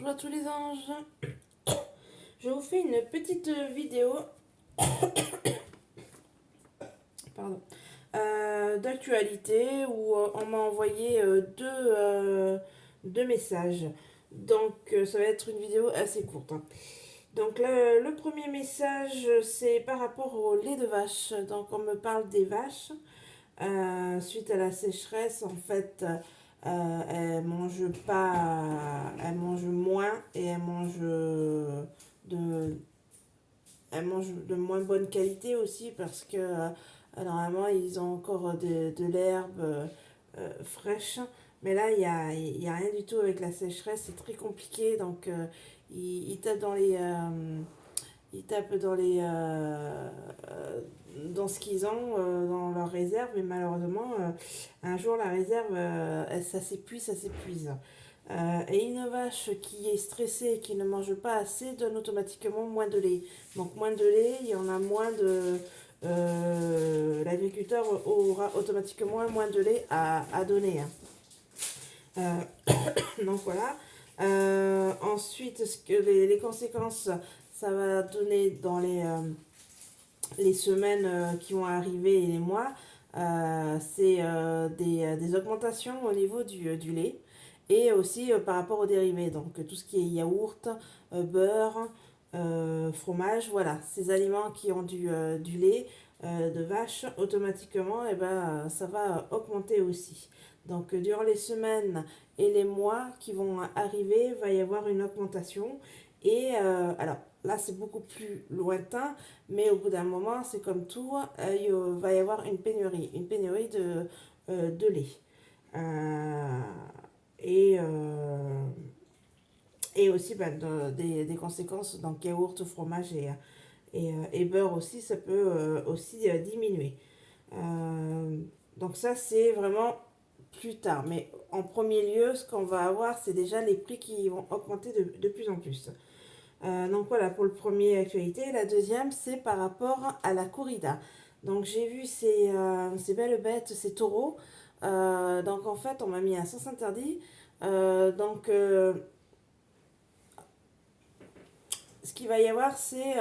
Bonjour à tous les anges. Je vous fais une petite vidéo pardon, d'actualité où on m'a envoyé deux messages. Donc ça va être une vidéo assez courte, hein. Donc le premier message c'est par rapport au lait de vache. Donc on me parle des vaches. Suite à la sécheresse, en fait, elles mangent moins et de, elles mangent de moins bonne qualité aussi parce que normalement ils ont encore de l'herbe fraîche. Mais là, il y a rien du tout avec la sécheresse, c'est très compliqué. Donc ils tapent ils tapent dans ce qu'ils ont dans leur réserve, mais malheureusement, un jour la réserve, ça s'épuise, ça s'épuise. Et une vache qui est stressée et qui ne mange pas assez donne automatiquement moins de lait. Donc moins de lait, il y en a moins de... l'agriculteur aura automatiquement moins de lait à donner, hein. Donc voilà. Ensuite, ce que les conséquences, ça va donner dans les semaines qui vont arriver et les mois, c'est des augmentations au niveau du lait et aussi par rapport aux dérivés. Donc tout ce qui est yaourt, beurre, fromage, voilà, ces aliments qui ont du lait de vache, automatiquement, et ben, ça va augmenter aussi. Donc durant les semaines et les mois qui vont arriver, il va y avoir une augmentation. Et alors là, c'est beaucoup plus lointain, mais au bout d'un moment, c'est comme tout, il va y avoir une pénurie de lait. Euh, et, euh, et aussi ben, des conséquences, donc yaourt, fromage et beurre aussi, ça peut aussi diminuer. Euh, donc ça, c'est vraiment plus tard. Mais en premier lieu, ce qu'on va avoir, c'est déjà les prix qui vont augmenter de plus en plus. Donc voilà pour le premier actualité. La deuxième, c'est par rapport à la corrida. Donc j'ai vu ces belles bêtes, ces taureaux. Donc en fait, on m'a mis un sens interdit. Donc ce qu'il va y avoir, c'est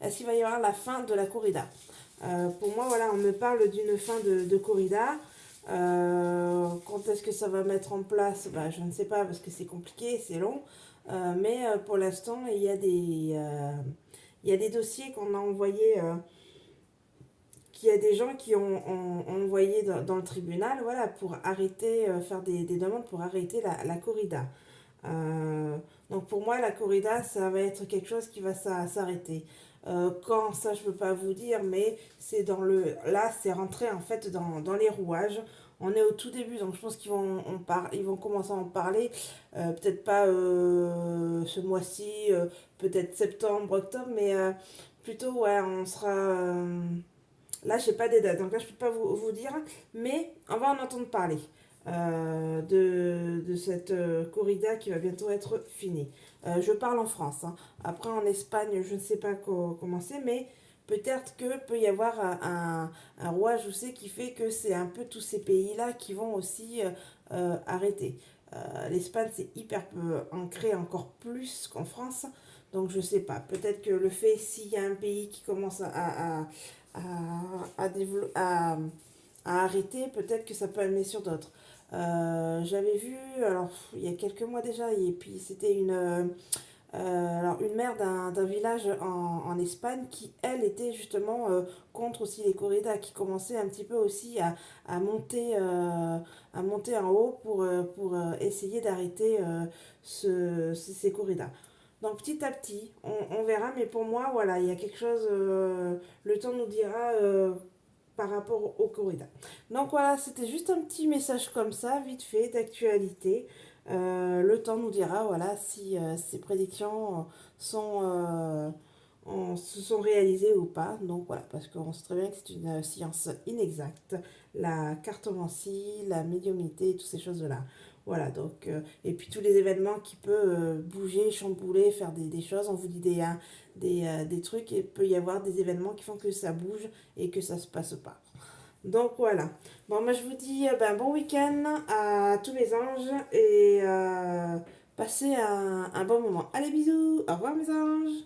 est-ce qu'il va y avoir la fin de la corrida. Pour moi, voilà, on me parle d'une fin de corrida. Quand est-ce que ça va mettre en place, bah, je ne sais pas parce que c'est compliqué, c'est long. Mais pour l'instant, il y a des dossiers qu'on a envoyés, qu'il y a des gens qui ont envoyé dans le tribunal, voilà, pour arrêter, faire des demandes pour arrêter la corrida. Euh, donc pour moi, la corrida, ça va être quelque chose qui va s'arrêter. Quand, ça, je peux pas vous dire, mais c'est là, c'est rentré en fait dans les rouages. On est au tout début, donc je pense ils vont commencer à en parler. Peut-être pas ce mois-ci, peut-être septembre, octobre, mais plutôt, ouais, on sera. Là, je sais pas des dates, donc là, je peux pas vous dire, mais on va en entendre parler de cette corrida qui va bientôt être finie. Je parle en France, hein. Après, en Espagne, je ne sais pas comment c'est, mais peut-être que peut y avoir un roi, je sais, qui fait que c'est un peu tous ces pays-là qui vont aussi arrêter. L'Espagne, c'est hyper peu ancré encore plus qu'en France, donc je sais pas. Peut-être que le fait, s'il y a un pays qui commence à, à arrêter, peut-être que ça peut amener sur d'autres. J'avais vu, alors il y a quelques mois déjà, et puis c'était alors une mère d'un village en Espagne qui, elle, était justement contre aussi les corridas, qui commençait un petit peu aussi à monter en haut pour essayer d'arrêter ces corridas. Donc petit à petit, on verra, mais pour moi, voilà, il y a quelque chose, le temps nous dira par rapport au corrida. Donc voilà, c'était juste un petit message comme ça, vite fait, d'actualité. Le temps nous dira, voilà, si ces prédictions se sont réalisées ou pas. Donc voilà, parce qu'on sait très bien que c'est une science inexacte. La cartomancie, la médiumnité, toutes ces choses-là. Voilà, donc, et puis tous les événements qui peuvent bouger, chambouler, faire des choses. On vous dit des trucs et il peut y avoir des événements qui font que ça bouge et que ça se passe pas. Donc voilà. Bon, moi je vous dis ben, bon week-end à tous les anges et Passez un bon moment. Allez, bisous. Au revoir, mes anges.